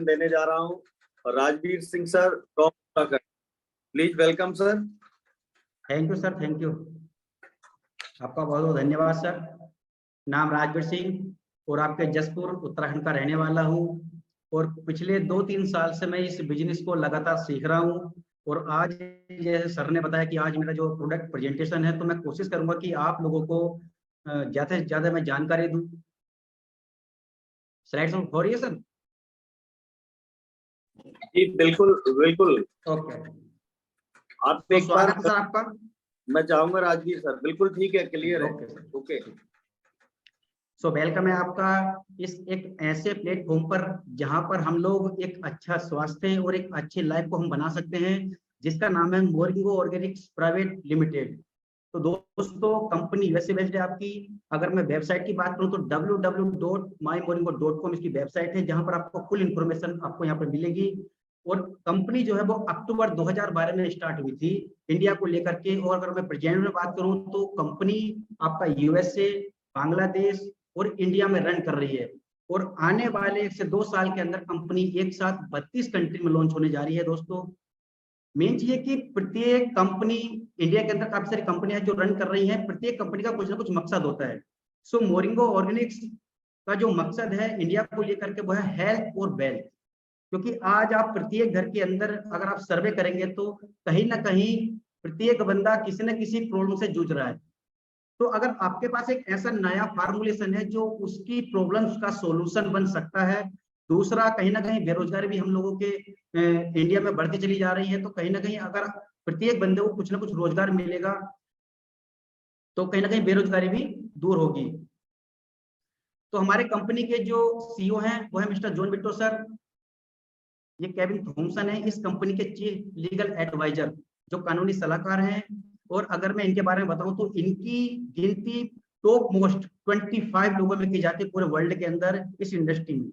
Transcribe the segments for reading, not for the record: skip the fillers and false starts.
देने जा रहा हूं Rajveer Singh sir from Uttarakhand. Please welcome sir. Thank you sir, thank you. आपका बहुत बहुत धन्यवाद सर। नाम राजवीर सिंह और आपके जसपुर उत्तराखंड का रहने वाला हूँ और पिछले 2-3 साल से मैं इस बिजनेस को लगातार सीख रहा हूँ। और आज जैसे सर ने बताया कि आज मेरा जो प्रोडक्ट प्रेजेंटेशन है, तो मैं कोशिश करूंगा कि आप लोगों को ज़्यादा से ज़्यादा मैं जानकारी दूँ। स्लाइड्स हो रही है सर? जी बिल्कुल बिल्कुल। ओके, आप तो एक बार स्वागत है सर आपका। मैं चाहूंगा राजवीर सर, बिल्कुल ठीक है, क्लियर है। Okay sir, okay. So welcome है आपका इस एक ऐसे प्लेटफॉर्म पर जहां पर हम लोग एक अच्छा स्वास्थ्य और एक अच्छी लाइफ को हम बना सकते हैं, जिसका नाम है मोरिंगो ऑर्गेनिक्स प्राइवेट लिमिटेड। तो दोस्तों, कंपनी वैसे बेस्ड है आपकी। अगर मैं वेबसाइट की बात करूं तो www.mymoringo.com इसकी वेबसाइट है, जहां पर आपको फुल इंफॉर्मेशन आपको यहाँ पर मिलेगी। और कंपनी जो है वो अक्टूबर 2012 में स्टार्ट हुई थी इंडिया को लेकर के। और अगर मैं प्रेजेंट में बात करूं तो कंपनी आपका यूएसए, बांग्लादेश और इंडिया में रन कर रही है। और आने वाले 1 से 2 साल के अंदर कंपनी एक साथ 32 कंट्री में लॉन्च होने जा रही है। दोस्तों, मेन चीज है कि प्रत्येक कंपनी, इंडिया के अंदर काफी सारी कंपनियां जो रन कर रही हैं, प्रत्येक कंपनी का कुछ ना कुछ मकसद होता है। सो मोरिंगो ऑर्गेनिक्स का जो मकसद है इंडिया को लेकर के वो है हेल्थ और वेल्थ। क्योंकि आज आप प्रत्येक घर के अंदर अगर आप सर्वे करेंगे तो कहीं ना कहीं प्रत्येक बंदा किसी न किसी प्रॉब्लम से जूझ रहा है। तो अगर आपके पास एक ऐसा नया फार्मूलेशन है जो उसकी प्रॉब्लम्स का सॉल्यूशन बन सकता है। दूसरा, कहीं ना कहीं बेरोजगारी भी हम लोगों के इंडिया में बढ़ती चली जा रही है। तो कहीं ना कहीं अगर प्रत्येक बंदे को कुछ ना कुछ रोजगार मिलेगा तो कहीं ना कहीं बेरोजगारी भी दूर होगी। तो हमारे कंपनी के जो सीईओ हैं वो है मिस्टर जॉन बिट्टो सर। ये केविन थॉमसन है इस कंपनी के चीफ लीगल एडवाइजर, जो कानूनी सलाहकार हैं। और अगर मैं इनके बारे में बताऊं तो इनकी गिनती टॉप मोस्ट 25 लोगों में की जाती है पूरे वर्ल्ड के अंदर इस इंडस्ट्री में।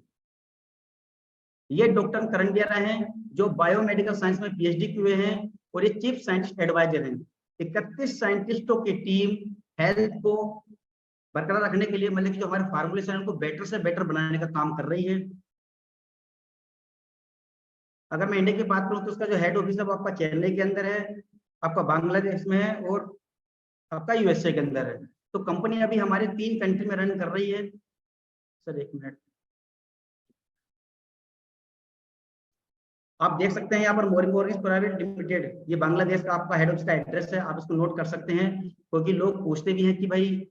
ये डॉक्टर करण बेरा हैं जो बायोमेडिकल साइंस में पीएचडी किए हैं और ये चीफ साइंटिस्ट एडवाइजर हैं। 31 साइंटिस्टों की टीम हेल्थ को बरकरार रखने के लिए, मतलब कि जो हमारे फार्मूलेशन है उनको बेटर से बेटर बनाने का काम कर रही है। अगर मैं इंडिया की बात करूं तो उसका जो हेड ऑफिस है वो आपका चेन्नई के अंदर है, आपका बांग्लादेश में है और आपका यूएसए के अंदर है। तो कंपनी अभी हमारे 3 कंट्री में रन कर रही है। सर एक मिनट, आप देख सकते हैं यहाँ पर मोरिंगो ऑर्गेनिक्स प्राइवेट लिमिटेड, ये बांग्लादेश का आपका हेड ऑफिस का एड्रेस है। आप इसको नोट कर सकते हैं क्योंकि लोग पूछते भी हैं कि भाई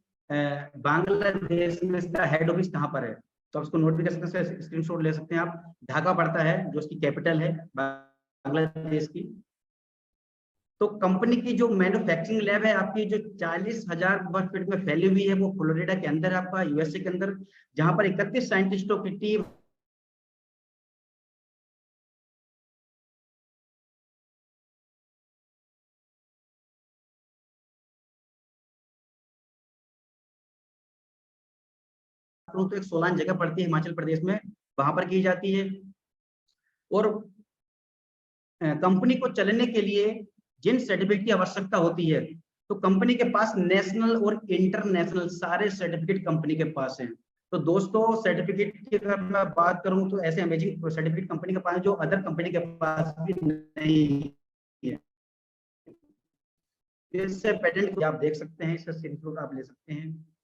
बांग्लादेश में इसका हेड ऑफिस कहाँ पर है। तो आप इसको नोट भी कर सकते हैं, स्क्रीनशॉट ले सकते हैं आप। ढाका पड़ता है जो उसकी कैपिटल है बांग्लादेश की। तो कंपनी की जो मैन्युफैक्चरिंग लैब है आपकी, जो 40,000 वर्ग फीट में फैली हुई है, वो फ्लोरिडा के अंदर है आपका यूएसए के अंदर, जहां पर 31 साइंटिस्टों की टीम तो एक सोलान जगह पड़ती है हिमाचल प्रदेश में, वहां पर की जाती है। और कंपनी को चलने के लिए जिन सर्टिफिकेट की आवश्यकता होती है, तो कंपनी के पास नेशनल और इंटरनेशनल सारे सर्टिफिकेट कंपनी के पास हैं। तो दोस्तों, सर्टिफिकेट की अगर मैं बात करूं तो ऐसे अमेजिंग सर्टिफिकेट कंपनी के पास जो अदर कंपनी के पास भी नहीं है। इससे पेटेंट आप देख सकते हैं, इसका स्क्रीनशॉट आप ले सकते हैं।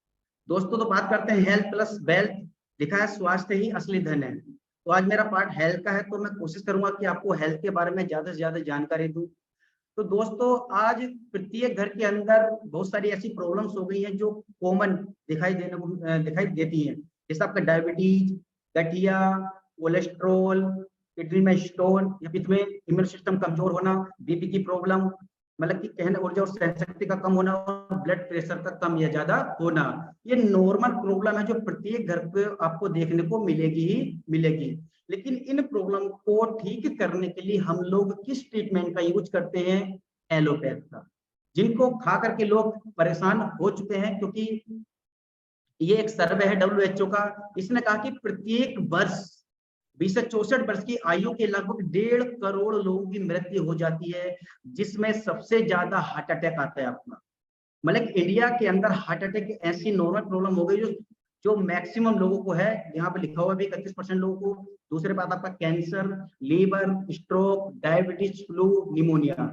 दोस्तों, तो बात करते हैं हेल्थ प्लस वेल्थ। लिखा है स्वास्थ्य ही असली धन है। तो आज मेरा पार्ट हेल्थ का है, तो मैं कोशिश करूंगा कि आपको हेल्थ के बारे में ज्यादा से ज्यादा जानकारी दूं। तो दोस्तों, आज प्रत्येक घर के अंदर बहुत सारी ऐसी प्रॉब्लम्स हो गई हैं जो कॉमन दिखाई देती हैं। जैसे आपका डायबिटीज, गठिया, कोलेस्ट्रोल, किडनी में स्टोन या फिर इम्यून सिस्टम कमजोर होना, बीपी की प्रॉब्लम, मतलब कि कहने ऊर्जा और सहन शक्ति का कम होना और ब्लड प्रेशर का कम या ज्यादा होना, ये नॉर्मल प्रॉब्लम है जो प्रत्येक घर पे आपको देखने को मिलेगी ही मिलेगी। लेकिन इन प्रॉब्लम को ठीक करने के लिए हम लोग किस ट्रीटमेंट का यूज करते हैं? एलोपैथ का, जिनको खा करके लोग परेशान हो चुके हैं। क्योंकि ये एक सर्वे है WHO का, इसने कहा कि प्रत्येक वर्ष 20 से 64 वर्ष की आयु के लगभग 1.5 करोड़ लोगों की मृत्यु हो जाती है, जिसमें सबसे ज्यादा हार्ट अटैक आता है आपका। मतलब इंडिया के अंदर हार्ट अटैक ऐसी नॉर्मल प्रॉब्लम हो गई जो जो मैक्सिमम लोगों को है, यहाँ पे लिखा हुआ भी 31% लोगों को। दूसरे बात आपका cancer, liver, stroke, diabetes, flu, pneumonia.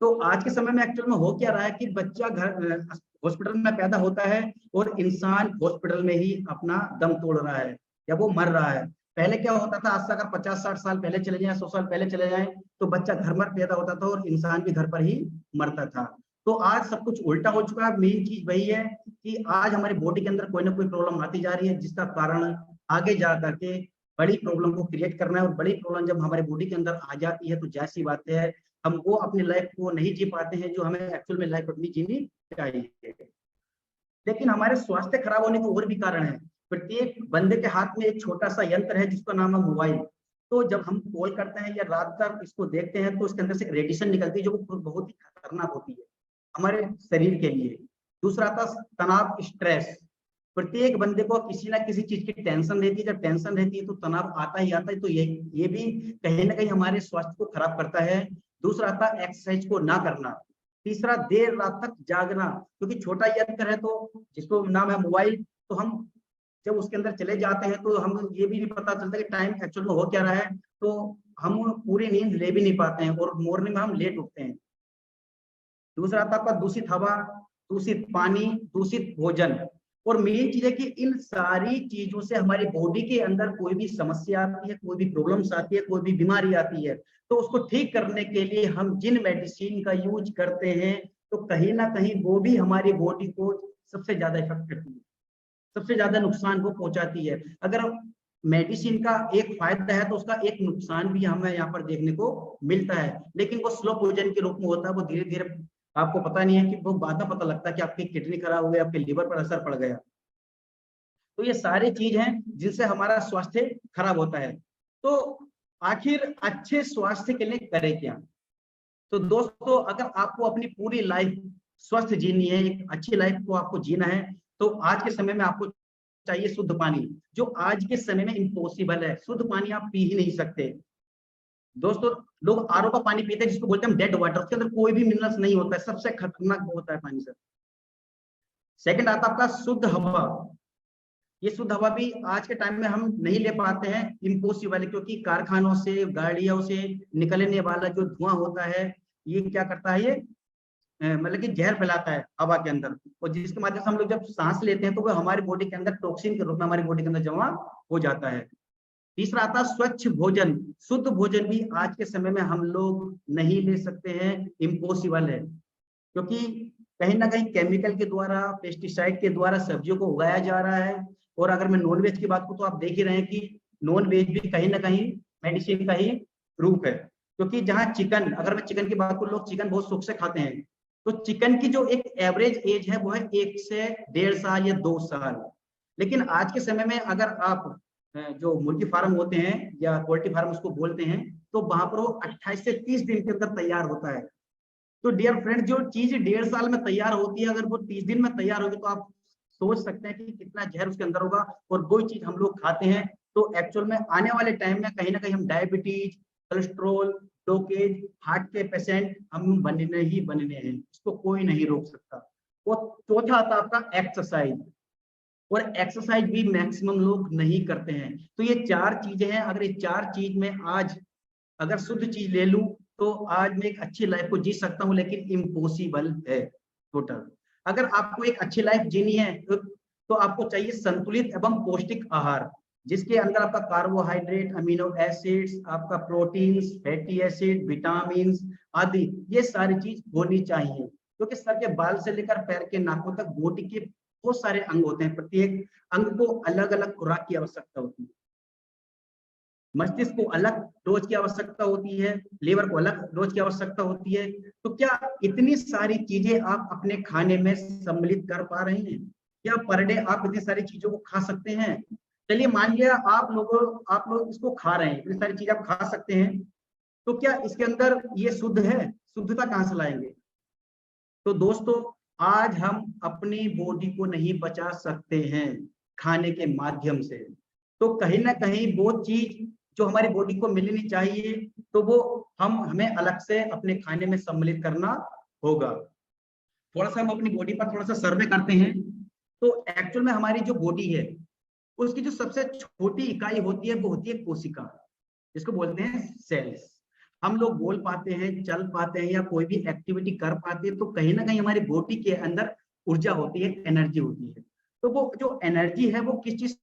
तो आज के समय में एक्चुअल में हो क्या रहा है कि बच्चा घर हॉस्पिटल में पैदा होता है और इंसान हॉस्पिटल में ही अपना दम तोड़ रहा है या वो मर रहा है। पहले क्या होता था, आज से अगर 50-60 साल पहले चले जाएं, 100 साल पहले चले जाएं, तो बच्चा घर में पैदा होता था और इंसान भी घर पर ही मरता था। तो आज सब कुछ उल्टा हो चुका है। मेन चीज वही है कि आज हमारी बॉडी के अंदर कोई ना कोई प्रॉब्लम आती जा रही है, जिसका कारण आगे जा करके बड़ी प्रॉब्लम को क्रिएट करना है। और बड़ी प्रॉब्लम जब हमारे बॉडी के अंदर आ जाती है तो जैसी बात है, हम वो अपनी लाइफ को नहीं जी पाते हैं जो हमें एक्चुअल में लाइफ अपनी जीनी चाहिए। लेकिन हमारे स्वास्थ्य खराब होने के और भी कारण है। प्रत्येक बंदे के हाथ में एक छोटा सा यंत्र है जिसका नाम है मोबाइल। तो जब हम कॉल करते हैं या रात भर इसको देखते हैं तो उसके अंदर से रेडिएशन निकलती है जो बहुत ही खतरनाक होती है हमारे शरीर के लिए। दूसरा था तनाव, स्ट्रेस। प्रत्येक बंदे को किसी ना किसी चीज की टेंशन रहती है। जब टेंशन रहती है तो तनाव आता ही आता है। तो ये भी कहीं ना कहीं हमारे स्वास्थ्य को खराब करता है। दूसरा था एक्सरसाइज को ना करना। तीसरा देर रात तक जागना, क्योंकि छोटा यंत्र है तो जिसको नाम है मोबाइल, तो हम जब उसके अंदर चले जाते हैं तो हम ये भी नहीं पता चलता कि टाइम एक्चुअल में हो क्या रहा है। तो हम पूरी नींद ले भी नहीं पाते हैं और मॉर्निंग में हम लेट उठते हैं। दूसरा था आपका दूषित हवा, दूषित पानी, दूषित भोजन। और मेन चीज है कि इन सारी चीजों से हमारी बॉडी के अंदर कोई भी समस्या आती है, कोई भी प्रॉब्लम्स आती है, कोई भी बीमारी आती है, तो उसको ठीक करने के लिए हम जिन मेडिसिन का यूज करते हैं तो कहीं ना कहीं वो भी हमारी बॉडी को सबसे ज्यादा इफेक्ट करती है, सबसे ज्यादा नुकसान को पहुंचाती है। अगर मेडिसिन का एक फायदा है तो उसका एक नुकसान भी हमें यहाँ पर देखने को मिलता है, लेकिन वो स्लो पॉइजन के रूप में होता है। वो धीरे धीरे आपको पता नहीं है कि वो बाद में पता लगता है कि आपकी किडनी खराब हो गई, आपके लिवर पर असर पड़ गया। तो ये सारी चीज हैं जिनसे हमारा स्वास्थ्य खराब होता है। तो आखिर अच्छे स्वास्थ्य के लिए करें क्या? तो दोस्तों, अगर आपको अपनी पूरी लाइफ स्वस्थ जीनी है, एक अच्छी लाइफ को आपको जीना है, तो आज के समय में आपको चाहिए शुद्ध पानी, जो आज के समय में इम्पॉसिबल है। शुद्ध पानी आप पी ही नहीं सकते। दोस्तों, लोग आरओ का पानी पीते हैं जिसको बोलते हैं डेड वाटर, उसके अंदर कोई भी मिनरल्स नहीं होता है, सबसे खतरनाक होता है पानी सर। सेकंड आता है आपका शुद्ध हवा। ये शुद्ध हवा भी आज के टाइम में हम नहीं ले पाते हैं, इम्पॉसिबल है, क्योंकि कारखानों से, गाड़ियों से निकलने वाला जो धुआं होता है, ये क्या करता है, ये मतलब कि जहर फैलाता है हवा के अंदर, और जिसके माध्यम से हम लोग जब सांस लेते हैं तो वो हमारी बॉडी के अंदर टॉक्सिन के रूप में हमारी बॉडी के अंदर जमा हो जाता है। तीसरा आता है स्वच्छ भोजन। शुद्ध भोजन भी आज के समय में हम लोग नहीं ले सकते हैं, इम्पॉसिबल है, क्योंकि कहीं ना कहीं केमिकल के द्वारा, पेस्टिसाइड के द्वारा सब्जियों को उगाया जा रहा है। और अगर मैं नॉनवेज की बात करूं तो आप देख ही रहे हैं कि नॉनवेज भी कहीं ना कहीं मेडिसिन का ही रूप है। क्योंकि जहां चिकन, अगर मैं चिकन की बात करूं, लोग चिकन बहुत सुख से खाते हैं, तो चिकन की जो एक एवरेज एज है वो है 1 से 1.5 साल या 2 साल। लेकिन आज के समय में अगर आप जो मुर्गी फार्म होते हैं या पोल्ट्री फार्म उसको बोलते हैं, तो वहां पर वो 28 से 30 दिन के अंदर तैयार होता है। तो डियर फ्रेंड, जो चीज 1.5 साल में तैयार होती है, अगर वो 30 दिन में तैयार होगी, तो आप सोच सकते हैं कि कितना जहर उसके अंदर होगा। और वो चीज हम लोग खाते हैं, तो एक्चुअल में आने वाले टाइम में कहीं ना कहीं हम डायबिटीज, कोलेस्ट्रोल, ब्लॉकेज, हार्ट के पेशेंट हम बनने ही बनने हैं, इसको कोई नहीं रोक सकता। और चौथा आता है आपका एक्सरसाइज। और एक्सरसाइज भी मैक्सिमम लोग नहीं करते हैं। तो ये 4 चीजें हैं। अगर ये 4 चीज में आज अगर शुद्ध चीज ले लूं तो आज मैं एक अच्छी लाइफ को जी सकता हूं, लेकिन इम्पॉसिबल है टोटल। अगर आपको एक अच्छी लाइफ जीनी है तो आपको चाहिए संतुलित एवं पौष्टिक आहार, जिसके अंदर आपका कार्बोहाइड्रेट, अमीनो एसिड्स, आपका प्रोटीन्स, फैटी एसिड, विटामिन आदि, ये सारी चीज होनी चाहिए। क्योंकि सर के बाल से लेकर पैर के नाखून तक बॉडी के बहुत सारे अंग होते हैं, प्रत्येक अंग को अलग अलग खुराक की आवश्यकता होती है। मस्तिष्क को अलग डोज की आवश्यकता होती है, लीवर को अलग डोज की आवश्यकता होती है। तो क्या इतनी सारी चीजें आप अपने खाने में सम्मिलित कर पा रहे हैं? क्या पर डे आप इतनी सारी चीजों को खा सकते हैं? चलिए मान लिया आप लोग इसको खा रहे हैं, इतनी सारी चीजें आप खा सकते हैं, तो क्या इसके अंदर ये शुद्ध है? शुद्धता कहां से लाएंगे? तो दोस्तों, आज हम अपनी बॉडी को नहीं बचा सकते हैं खाने के माध्यम से। तो कहीं ना कहीं वो चीज जो हमारी बॉडी को मिलनी चाहिए, तो वो हमें अलग से अपने खाने में सम्मिलित करना होगा। थोड़ा सा हम अपनी बॉडी पर थोड़ा सा सर्वे करते हैं। तो एक्चुअल में हमारी जो बॉडी है उसकी जो सबसे छोटी इकाई होती है वो होती है कोशिका, जिसको बोलते हैं सेल्स। हम लोग बोल पाते हैं, चल पाते हैं या कोई भी एक्टिविटी कर पाते हैं तो कहीं ना कहीं हमारी बॉडी के अंदर ऊर्जा होती है, एनर्जी होती है। तो वो जो एनर्जी है वो किस चीज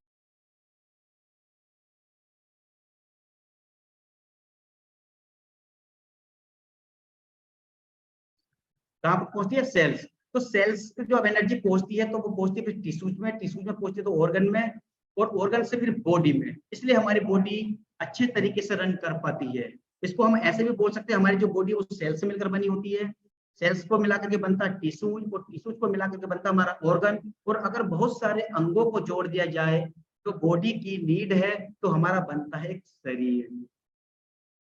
कहाँ पर पहुंचती है? सेल्स। तो सेल्स पे जो अब एनर्जी पहुंचती है तो वो पहुंचती है फिर टिश्यूज में, टिश्यूज में पहुंचती है तो ऑर्गन में, और ऑर्गन से फिर बॉडी में। इसलिए हमारी बॉडी अच्छे तरीके से रन कर पाती है। इसको हम ऐसे भी बोल सकते हैं, हमारी जो बॉडी वो सेल्स से मिलकर बनी होती है, सेल्स को मिलाकर के बनता है टिश्यूज, और टिश्यूज को मिलाकर के बनता है हमारा ऑर्गन। और अगर बहुत सारे अंगों को जोड़ दिया जाए तो बॉडी की नीड है तो हमारा बनता है एक शरीर।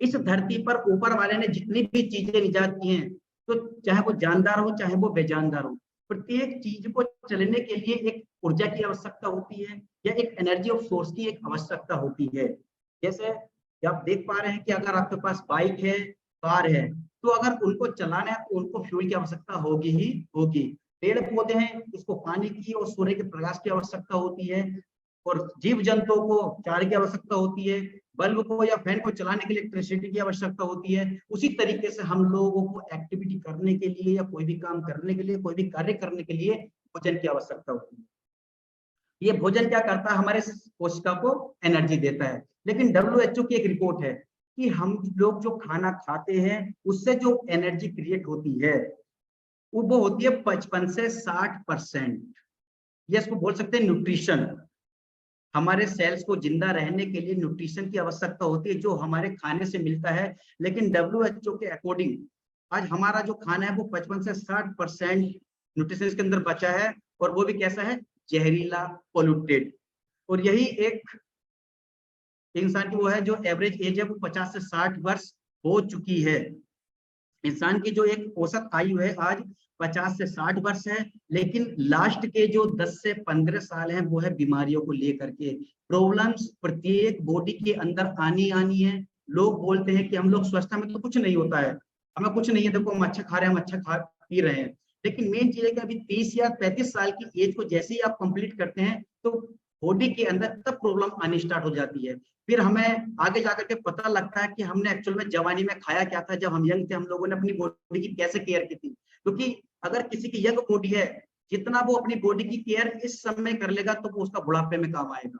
इस धरती पर ऊपर वाले ने जितनी भी चीजें निजात की हैं, तो चाहे वो जानदार हो चाहे वो बेजानदार हो, प्रत्येक चीज को चलने के लिए एक ऊर्जा की आवश्यकता होती है या एक एनर्जी ऑफ सोर्स की एक आवश्यकता होती है। जैसे आप देख पा रहे हैं कि अगर आपके पास बाइक है, कार है, तो अगर उनको चलाना है तो उनको फ्यूल की आवश्यकता होगी ही होगी। पेड़ पौधे हैं, उसको पानी की और सूर्य के प्रकाश की आवश्यकता होती है, और जीव जंतुओं को चारे की आवश्यकता होती है, बल्ब को या फैन को चलाने के लिए इलेक्ट्रिसिटी की आवश्यकता होती है। उसी तरीके से हम लोगों को एक्टिविटी करने के लिए या कोई भी काम करने के लिए, कोई भी कार्य करने के लिए भोजन की आवश्यकता होती है। ये भोजन क्या करता है? हमारे कोशिका को एनर्जी देता है। लेकिन WHO की एक रिपोर्ट है कि हम लोग जो खाना खाते हैं उससे जो एनर्जी क्रिएट होती है वो होती है 55 से 60%। ये इसको बोल सकते हैं न्यूट्रिशन। हमारे सेल्स को जिंदा रहने के लिए न्यूट्रिशन की आवश्यकता होती है जो हमारे खाने से मिलता है। लेकिन WHO के अकॉर्डिंग आज हमारा जो खाना है वो 55 से 60% न्यूट्रिशन इसके अंदर बचा है, और वो भी कैसा है? जहरीला, पोल्यूटेड। और यही एक इंसान की वो है जो एवरेज एज है वो 50 से 60 वर्ष हो चुकी है। इंसान की जो एक औसत आयु है आज 50 से 60 वर्ष है, लेकिन लास्ट के जो 10 से 15 साल हैं वो है बीमारियों को लेकर के। प्रॉब्लम्स प्रत्येक बॉडी के अंदर आनी है। लोग बोलते हैं कि हम लोग स्वस्थ हैं, हमें तो कुछ नहीं होता है, हमें कुछ नहीं है, देखो हम अच्छा खा रहे हैं, हम अच्छा खा पी रहे हैं। लेकिन मेन चीज है कि अभी 30 या 35 साल की एज को जैसे ही आप कंप्लीट करते हैं तो बॉडी के अंदर तब प्रॉब्लम आनी स्टार्ट हो जाती है। फिर हमें आगे जाकर के पता लगता है कि हमने एक्चुअल में जवानी में खाया क्या था, जब हम यंग थे हम लोगों ने अपनी बॉडी की कैसे केयर की थी। क्योंकि अगर किसी की यंग बॉडी है, जितना वो अपनी बॉडी की केयर इस समय कर लेगा तो वो उसका बुढ़ापे में काम आएगा।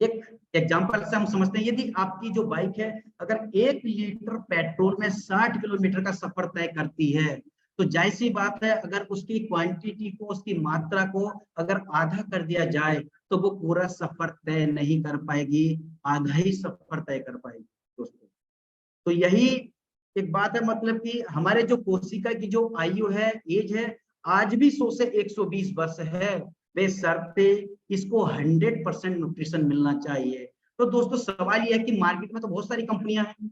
एक एग्जांपल से हम समझते हैं, यदि आपकी जो बाइक है अगर 1 लीटर पेट्रोल में 60 किलोमीटर का सफर तय करती है, तो जाहिर सी बात है अगर उसकी क्वांटिटी को, उसकी मात्रा को अगर आधा कर दिया जाए तो वो पूरा सफर तय नहीं कर पाएगी, आधा ही सफर तय कर पाएगी दोस्तों। तो यही एक बात है, मतलब कि हमारे जो कोशिका की जो आयु है, एज है, आज भी 100 से 120 वर्ष है, बेशर्ते इसको 100% न्यूट्रिशन मिलना चाहिए। तो दोस्तों सवाल यह है कि मार्केट में तो बहुत सारी कंपनियां हैं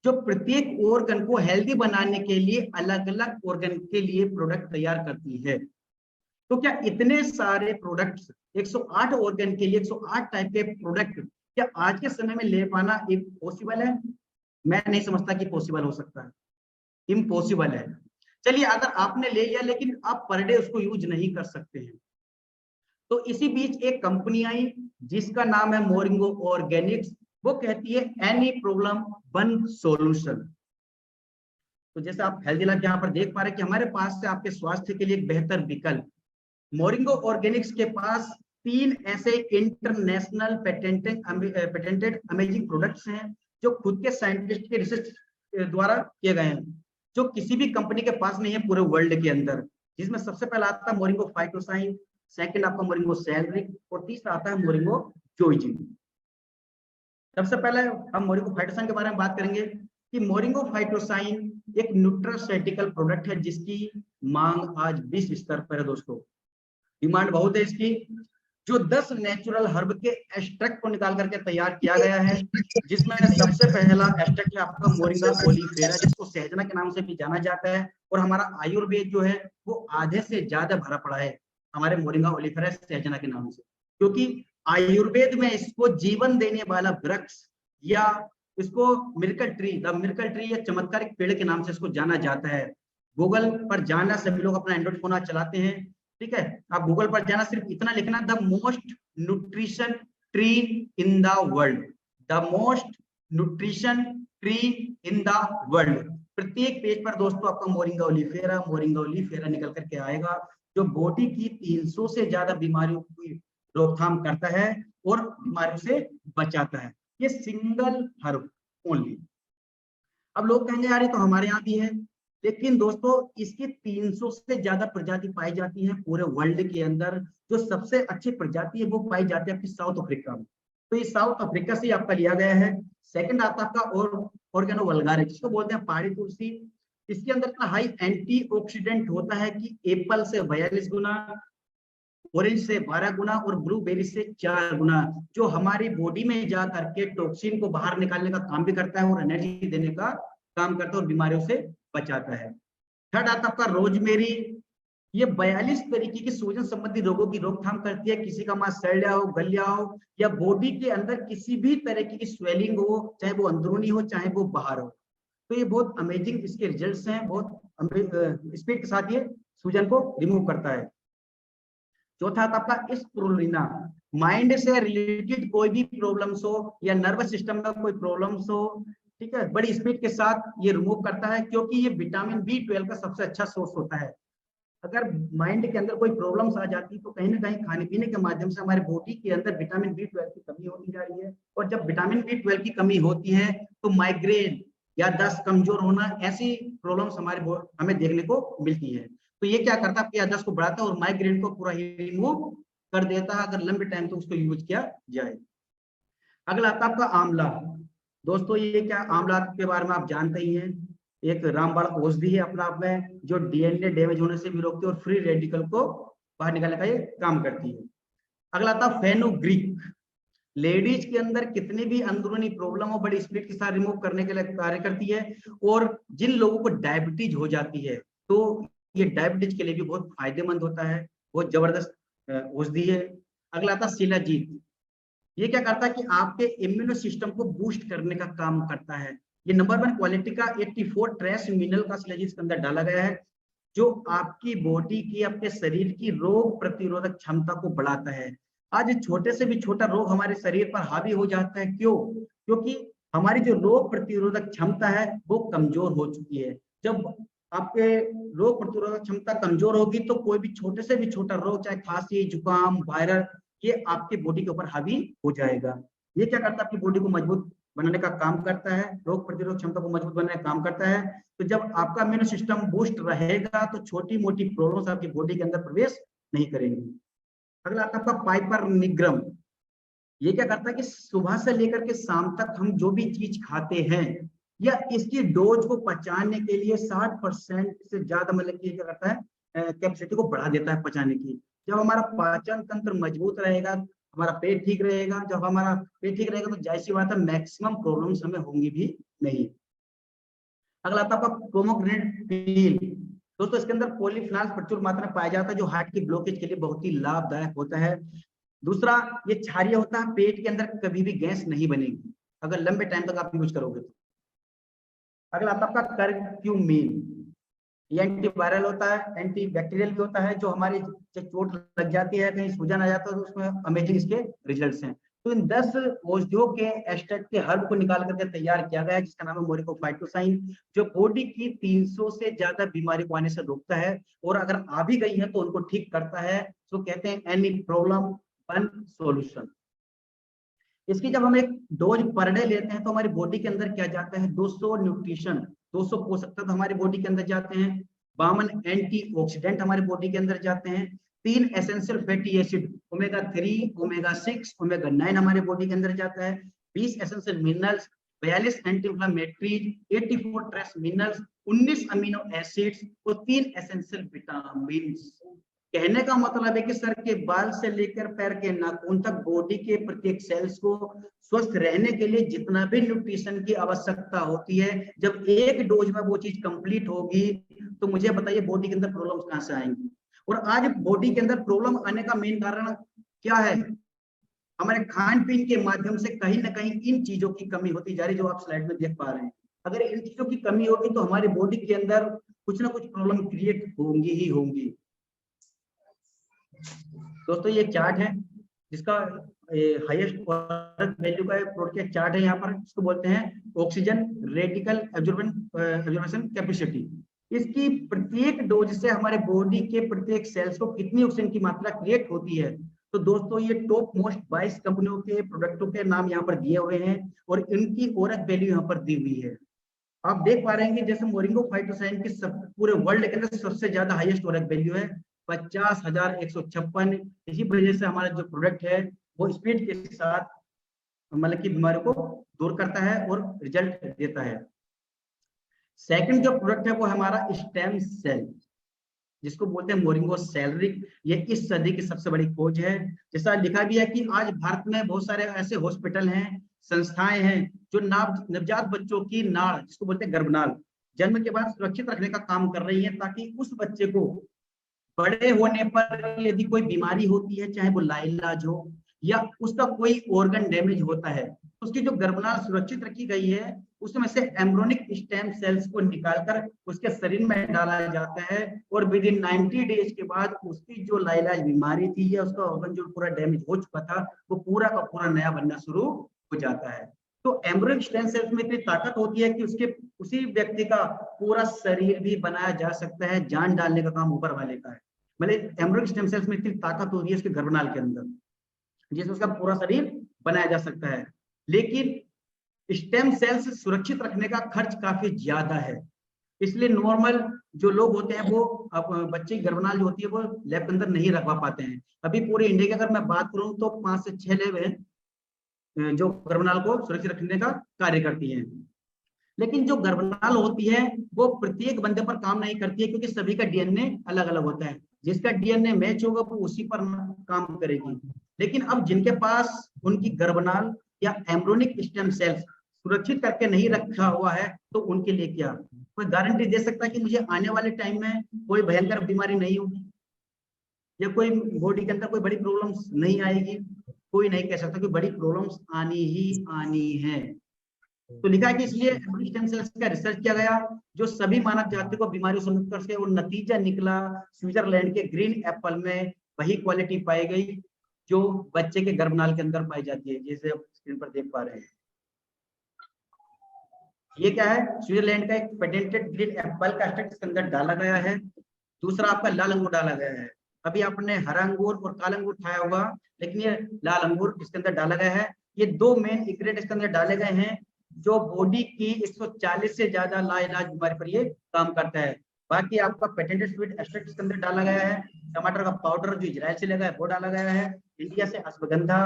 जो प्रत्येक ऑर्गन को हेल्दी बनाने के लिए अलग अलग ऑर्गन के लिए प्रोडक्ट तैयार करती है। तो क्या इतने सारे प्रोडक्ट्स 108 ऑर्गन के लिए 108 टाइप के प्रोडक्ट क्या आज के समय में ले पाना एक पॉसिबल है? मैं नहीं समझता कि पॉसिबल हो सकता है, इम्पॉसिबल है। चलिए अगर आपने ले लिया लेकिन आप पर डे उसको यूज नहीं कर सकते हैं, तो इसी बीच एक कंपनी आई जिसका नाम है मोरिंगो ऑर्गेनिक्स। वो कहती है एनी प्रॉब्लम वन सॉल्यूशन। तो जैसे आप हेल्दी लाइफ यहाँ पर देख पा रहे हैं कि हमारे पास से आपके स्वास्थ्य के लिए एक बेहतर विकल्प, मोरिंगो ऑर्गेनिक्स के पास 3 ऐसे इंटरनेशनल पेटेंटेड अमेजिंग प्रोडक्ट्स हैं जो खुद के साइंटिस्ट के रिसर्च द्वारा किए गए हैं, जो किसी भी कंपनी के पास नहीं है पूरे वर्ल्ड के अंदर। जिसमें सबसे पहला आता है मोरिंगो फाइटोसाइन, सेकंड आपका मोरिंगो सैलरिक, और तीसरा आता है मोरिंगो जोइजिन। सबसे पहले हम मोरिंगो फाइटोसाइन के बारे में बात करेंगे कि मोरिंगो फाइटोसाइन एक न्यूट्रासेटिकल प्रोडक्ट है जिसकी मांग आज विश्व स्तर पर है दोस्तों। डिमांड बहुत है इसकी। जो 10 नेचुरल हर्ब के एक्सट्रैक्ट को निकाल करके तैयार किया गया है, जिसमें सबसे पहला एक्सट्रैक्ट है आपका मोरिंगा ओलिफेरा, जिसको सहजना के नाम से भी जाना जाता है। और हमारा आयुर्वेद जो है वो आधे से ज्यादा भरा पड़ा है हमारे मोरिंगा ओलिफेरा सहजना के नाम से, क्योंकि आयुर्वेद में इसको जीवन देने वाला वृक्ष या इसको miracle tree, the miracle tree या चमत्कारिक पेड़ के नाम से इसको जाना जाता है। गूगल पर जाना, सभी लोग अपना एंड्रॉइड फोन आज चलाते हैं, ठीक है। आप गूगल पर जाना, सिर्फ इतना लिखना, the most nutrition tree in the world, the most nutrition tree in the world. प्रत्येक पेज पर दोस्तों आपका मोरिंगा ओलिफेरा निकल करके आएगा, जो बॉडी की 300 से ज्यादा बीमारियों की रोकथाम करता है और बीमारियों से बचाता है। ये सिंगल हर्ब ओनली। अब लोग कहेंगे यार ये तो हमारे यहाँ भी है, लेकिन दोस्तों इसकी 300 से ज्यादा प्रजाति पाई जाती है पूरे वर्ल्ड के अंदर। जो सबसे अच्छी प्रजाति है वो पाई जाती है आपकी साउथ अफ्रीका में, तो ये साउथ अफ्रीका से आपका लिया गया है। सेकंड आता है आपका ऑर्गेनो वल्गारिस, जिसको बोलते हैं पहाड़ी तुलसी। इसके अंदर इतना हाई एंटीऑक्सीडेंट होता है कि एप्पल से 42 गुना, ऑरेंज से 12 गुना और ब्लूबेरी से 4 गुना, जो हमारी बॉडी में जा करके टॉक्सिन को बाहर निकालने का काम भी करता है और एनर्जी देने का काम करता है और बीमारियों से बचाता है। थर्ड आता आपका रोजमेरी। ये 42 तरीके की सूजन संबंधी रोगों की रोकथाम करती है। किसी का मांस सड़ हो, गल गया हो, या बॉडी के अंदर किसी भी तरह की स्वेलिंग हो, चाहे वो अंदरूनी हो चाहे वो बाहर हो, तो ये बहुत अमेजिंग इसके रिजल्ट्स हैं, बहुत स्पीड के साथ ये सूजन को रिमूव करता है। चौथा था आपका स्पिरुलिना। माइंड से रिलेटेड कोई भी प्रॉब्लम्स हो या नर्वस सिस्टम में कोई प्रॉब्लम्स हो, ठीक है, बड़ी स्पीड के साथ ये रिमूव करता है, क्योंकि ये विटामिन B12 का सबसे अच्छा सोर्स होता है। अगर माइंड के अंदर कोई प्रॉब्लम्स आ जाती तो कहीं ना कहीं खाने पीने के माध्यम से हमारे बॉडी के अंदर विटामिन B12 की कमी होती जा रही है, और जब विटामिन B12 की कमी होती है तो माइग्रेन, याददाश्त कमजोर होना, ऐसी प्रॉब्लम्स हमें देखने को मिलती है। तो ये क्या करता है, आपकी याददाश्त को बढ़ाता है और माइग्रेन को पूरा ही रिमूव कर देता है, अगर लंबे टाइम तक उसको यूज किया जाए। अगला आता है आपका आंवला। दोस्तों ये क्या, आंवला के बारे में आप जानते ही हैं, एक रामबाण औषधि है अपना आप में, जो DNA डैमेज होने से भी रोकती है और फ्री रेडिकल को बाहर निकालने का ये काम करती है। अगला आता है फेनुग्रीक। लेडीज के अंदर कितनी भी अंदरूनी प्रॉब्लम हो, बड़ी स्पीड के साथ रिमूव करने के लिए कार्य करती है। और जिन लोगों को डायबिटीज हो जाती है तो ये डायबिटीज के लिए भी बहुत फायदेमंद होता है, बहुत जबरदस्त औषधि है। अगला आता है शिलाजीत। ये क्या करता है कि आपके इम्यूनो सिस्टम को बूस्ट करने का काम करता है। ये नंबर 1 क्वालिटी का 84 ट्रेस मिनरल का शिलाजीत के अंदर डाला गया है, जो आपकी बॉडी की, आपके शरीर की रोग प्रतिरोधक क्षमता को बढ़ाता है। आज छोटे से भी छोटा रोग हमारे शरीर पर हावी हो जाता है, क्यों? क्योंकि हमारी जो रोग प्रतिरोधक क्षमता है वो कमजोर हो चुकी है। जब आपके रोग प्रतिरोधक क्षमता कमजोर होगी तो कोई भी छोटे से भी छोटा रोग, चाहे खांसी, जुकाम, वायरल, ये आपकी बॉडी के ऊपर हावी हो जाएगा। ये क्या करता है, आपकी बॉडी को मजबूत बनाने का काम करता है, रोग प्रतिरोधक क्षमता को मजबूत बनाने का काम करता है। तो जब आपका इम्यून सिस्टम बूस्ट रहेगा तो छोटी मोटी प्रॉब्लम्स आपकी बॉडी के अंदर प्रवेश नहीं करेंगी। अगला आता है आपका पाइपर निग्रम। ये क्या करता है कि सुबह से लेकर के शाम तक हम जो भी चीज खाते हैं या इसकी डोज को पचाने के लिए 60% से ज्यादा, मतलब कि क्या करता है, कैपेसिटी को बढ़ा देता है पचाने की। जब हमारा पाचन तंत्र मजबूत रहेगा, हमारा पेट ठीक रहेगा, जब हमारा पेट ठीक रहेगा तो जाहिर सी बात है मैक्सिमम प्रॉब्लम्स हमें होंगी भी नहीं। अगला आता है आपका पोमोग्रेनेट पील। दोस्तों इसके अंदर पॉलीफिनॉल प्रचुर मात्रा में पाया जाता है, जो हार्ट की ब्लॉकेज के लिए बहुत ही लाभदायक होता है। दूसरा, ये क्षारीय होता है, पेट के अंदर कभी भी गैस नहीं बनेगी अगर लंबे टाइम तक आप यूज करोगे तो। अगला आता है आपका करक्यूमिन। ये एंटीवायरल होता है, एंटी बैक्टीरियल भी होता है, जो हमारी चोट लग जाती है, कहीं सूजन आ जाता है तो उसमें अमेजिंग इसके रिजल्ट्स हैं। तो इन 10 औषधियों के एक्सट्रैक्ट के हर्ब को निकाल करके तैयार किया गया है, जिसका नाम है मोरिकोफाइटोसाइन, जो बॉडी की 300 से ज्यादा बीमारी को आने से रोकता है, और अगर आ भी गई है तो उनको ठीक करता है। तो कहते हैं एनी प्रॉब्लम वन सॉल्यूशन। इसकी जब हम एक डोज पर डे लेते हैं तो हमारी बॉडी के अंदर क्या जाता है, 200 न्यूट्रिशन, 200 पोषक तत्व हमारी बॉडी के अंदर जाते हैं, 52 एंटीऑक्सीडेंट हमारी बॉडी के अंदर जाते हैं, 3 essential fatty acid omega 3, omega 6, omega 9 हमारे बॉडी के अंदर जाता है, 20 essential minerals, 42 anti inflammatories, 84 trace minerals, 19 amino acids और 3 एसेंशियल विटामिन। कहने का मतलब है कि सर के बाल से लेकर पैर के नाखून तक बॉडी के प्रत्येक सेल्स को स्वस्थ रहने के लिए जितना भी न्यूट्रिशन की आवश्यकता होती है, जब एक डोज में वो चीज कंप्लीट होगी तो मुझे बताइए बॉडी के अंदर प्रॉब्लम्स कहां से आएंगी। और आज बॉडी के अंदर प्रॉब्लम आने का मेन कारण क्या है, हमारे खान पीन के माध्यम से कहीं ना कहीं इन चीजों की कमी होती जा रही है, जो आप स्लाइड में देख पा रहे हैं। अगर इन चीजों की कमी होगी तो हमारी बॉडी के अंदर कुछ ना कुछ प्रॉब्लम क्रिएट होंगी ही होंगी। दोस्तों ये चार्ट है जिसका हाईएस्ट वैल्यू का प्रोडक्ट का चार्ट है। यहाँ पर इसको बोलते हैं ऑक्सीजन रेडिकल एब्जॉर्प्शन कैपेसिटी। इसकी प्रत्येक डोज से हमारे बॉडी के प्रत्येक सेल्स को कितनी ऑक्सीजन की मात्रा क्रिएट होती है। तो दोस्तों ये टॉप मोस्ट 22 कंपनियों के प्रोडक्टों के नाम यहाँ पर दिए हुए हैं और इनकी ओरक वैल्यू यहाँ पर दी हुई है। आप देख पा रहे हैं कि जैसे मोरिंगो फाइटोसाइन की पूरे वर्ल्ड के अंदर सबसे ज्यादा हाईएस्ट ओरक वैल्यू है 50,156। इसी वजह से हमारा जो प्रोडक्ट है वो स्पीड के साथ मतलब की बीमारी को दूर करता है और रिजल्ट देता है। सेकंड जो प्रोडक्ट है वो हमारा स्टेम सेल, जिसको बोलते हैं मोरिंगो सेलरिक। ये इस सदी की सबसे बड़ी खोज है। जैसा लिखा भी है कि आज भारत में बहुत सारे ऐसे हॉस्पिटल हैं, संस्थाएं हैं जो नवजात बच्चों की नाड़, जिसको बोलते हैं गर्भनाल, जन्म के बाद सुरक्षित रखने का काम कर रही है, ताकि उस बच्चे को बड़े होने पर यदि कोई बीमारी होती है, चाहे वो लाइलाज हो या उसका कोई ऑर्गन डैमेज होता है, उसकी जो गर्भनाल सुरक्षित रखी गई है उसमें से एम्ब्रियोनिक स्टेम सेल्स को निकालकर उसके शरीर में डाला जाता है और विद इन 90 डेज के बाद उसकी जो लाइलाज बीमारी थी या उसका ऑर्गन जो पूरा डैमेज हो चुका था वो पूरा का पूरा नया बनना शुरू हो जाता है। तो एम्ब्रियोनिक स्टेम सेल्स में इतनी ताकत होती है कि उसके उसी व्यक्ति का पूरा शरीर भी बनाया जा सकता है। जान डालने का काम ऊपर वाले का है। मतलब एम्ब्रियोनिक स्टेम सेल्स में इतनी ताकत होती है उसके गर्भनाल के अंदर, जिससे उसका पूरा शरीर बनाया जा सकता है। लेकिन स्टेम सेल्स सुरक्षित रखने का खर्च काफी ज्यादा है, इसलिए नॉर्मल जो लोग होते हैं वो बच्चे की गर्भनाल जो होती है वो लैब के अंदर नहीं रखवा पाते हैं। अभी पूरे इंडिया की अगर मैं बात करूं तो 5 से 6 लैब हैं जो गर्भनाल को सुरक्षित रखने का कार्य करती हैं। लेकिन जो गर्भनाल होती है वो प्रत्येक बंदे पर काम नहीं करती है, क्योंकि सभी का डीएनए अलग अलग होता है। जिसका डीएनए मैच होगा वो उसी पर काम करेगी। लेकिन अब जिनके पास उनकी गर्भनाल या एम्ब्रियोनिक स्टेम सेल्स सुरक्षित करके नहीं रखा हुआ है, तो उनके लिए क्या कोई गारंटी दे सकता है कि मुझे आने वाले टाइम में कोई भयंकर बीमारी नहीं होगी या कोई बॉडी के अंदर कोई बड़ी प्रॉब्लम्स नहीं आएगी? कोई नहीं कह सकता कि बड़ी प्रॉब्लम्स आनी ही आनी है। तो लिखा है कि इसलिए स्टेम सेल्स का रिसर्च किया गया जो सभी मानव जाति को बीमारी से मुक्त कर सके, और नतीजा निकला स्विट्जरलैंड के ग्रीन एप्पल में वही क्वालिटी पाई गई जो बच्चे के गर्भनाल के अंदर पाई जाती है, जैसे आप स्क्रीन पर देख पा रहे हैं। ये क्या है? स्विट्जरलैंड का एक पेटेंटेड ग्रीन एप्पल का एक्सट्रैक्ट इसके अंदर डाला गया है। दूसरा आपका लाल अंगूर डाला गया है। अभी आपने हरा अंगूर और काला अंगूर खाया होगा, लेकिन ये लाल अंगूर इसके अंदर डाला गया है। ये 2 मेन इंग्रेडिएंट इसके अंदर डाले गए हैं जो बॉडी की 140 से ज्यादा लाइलाज बीमारी पर ये काम करता है। बाकी आपका पेटेंटेड स्वीट एक्सट्रैक्ट इसके अंदर डाला गया है। टमाटर का पाउडर जो इजराइल से लगा है वो डाला गया है। इंडिया से अश्वगंधा,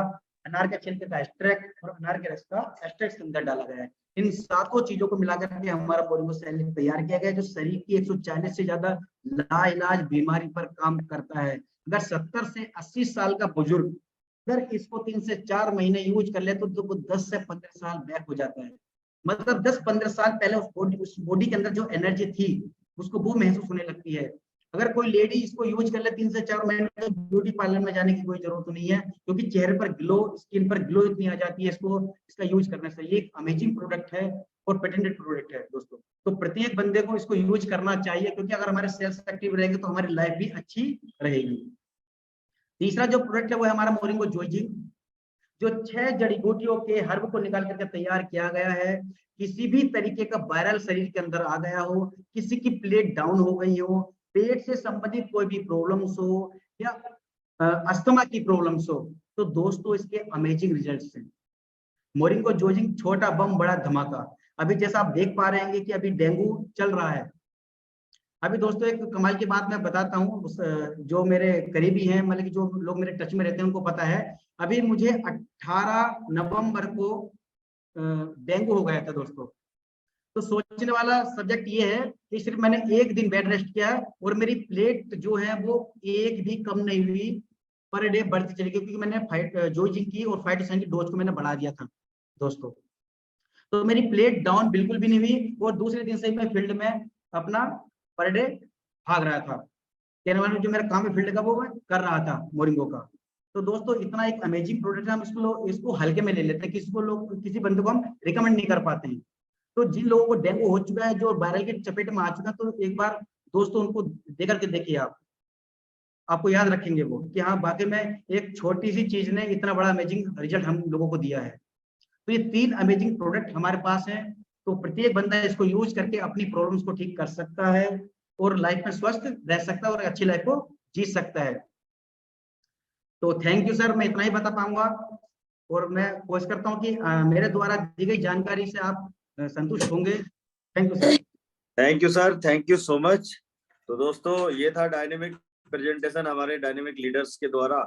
अनार के छिलके का एक्सट्रैक्ट और अनार के रस का एक्सट्रैक्ट इसके अंदर डाला गया है। इन 7 चीजों को मिलाकर के हमारा मोरिंगो सेलरिक तैयार किया गया है, जो शरीर की 140 से ज्यादा लाइलाज बीमारी पर काम करता है। अगर 70 से 80 साल का बुजुर्ग अगर इसको 3 से 4 महीने यूज कर ले तो 10 से 15 साल बैक हो जाता है। मतलब 10-15 साल पहले उस बॉडी के अंदर जो एनर्जी थी उसको वो महसूस होने लगती है। अगर कोई लेडी इसको यूज कर ले 3 से 4 महीने, तो ब्यूटी पार्लर में जाने की कोई जरूरत नहीं है, क्योंकि चेहरे पर ग्लो, स्किन पर ग्लो इतनी आ जाती है इसका यूज करने से। ये एक अमेजिंग प्रोडक्ट है और पेटेंटेड प्रोडक्ट है दोस्तों। तो प्रत्येक बंदे को इसको यूज करना चाहिए, क्योंकि अगर हमारे सेल्स एक्टिव रहेंगे तो हमारी लाइफ भी अच्छी रहेगी। तीसरा जो प्रोडक्ट है वो है हमारा मोरिंगो जोइजिंग, जो 6 जड़ी बूटियों के हर्ब को निकाल करके तैयार किया गया है। किसी भी तरीके का वायरल शरीर के अंदर आ गया हो, किसी की प्लेट डाउन हो गई हो, पेट से संबंधित कोई भी प्रॉब्लम्स हो या अस्थमा की प्रॉब्लम्स हो, तो दोस्तों इसके अमेजिंग रिजल्ट्स हैं। मोरिंगो जोइजिंग छोटा बम बड़ा धमाका। अभी जैसा आप देख पा रहे हैं कि अभी डेंगू चल रहा है। अभी दोस्तों एक कमाल की बात मैं बताता हूँ, जो मेरे करीबी हैं, मतलब कि जो लोग मेरे टच में रहते हैं उनको पता है। अभी मुझे 18 नवंबर को डेंगू हो गया था दोस्तों। तो सोचने वाला सब्जेक्ट ये है कि सिर्फ मैंने 1 दिन बेड रेस्ट किया और मेरी प्लेट जो है वो 1 भी कम नहीं हुई, पर डे बढ़ती चली गई, क्योंकि मैंने जोइजिंग की और फाइटोसैन की डोज को मैंने बढ़ा दिया था दोस्तों। तो मेरी प्लेट डाउन बिल्कुल भी नहीं हुई और दूसरे दिन से मैं फील्ड में अपना पर डे भाग रहा था। कहने वाले जो मेरा काम है फील्ड का वो मैं कर रहा था मोरिंगो का। तो दोस्तों इतना एक अमेजिंग प्रोडक्ट है, हम इसको हल्के में ले लेते हैं, किसी बंदे को हम रिकमेंड नहीं कर पाते हैं। तो जिन लोगों को डेंगू हो चुका है, जो वायरल की चपेट में आ चुका है, तो एक बार दोस्तों उनको दे करके देखिए आप, आपको याद रखेंगे वो कि हाँ वाकई में एक छोटी सी चीज ने इतना बड़ा अमेजिंग रिजल्ट हम लोगों को दिया है। तो ये 3 अमेजिंग प्रोडक्ट हमारे पास हैं, तो प्रत्येक बंदा इसको यूज करके अपनी प्रॉब्लम्स को ठीक कर सकता है और लाइफ में स्वस्थ रह सकता है और अच्छी लाइफ को जी सकता है। तो थैंक यू सर, मैं इतना ही बता पाऊंगा और मैं कोशिश करता हूँ कि मेरे द्वारा दी गई जानकारी से आप संतुष्ट होंगे। Thank you sir. Thank you sir, thank you so much. तो दोस्तों ये था डायनेमिक प्रेजेंटेशन हमारे डायनेमिक लीडर्स के द्वारा,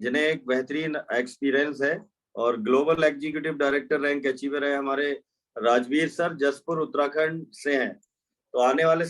जिन्हें एक बेहतरीन एक्सपीरियंस है और global executive director rank achiever है हमारे राजवीर सर, जसपुर उत्तराखंड से हैं। तो आने वाले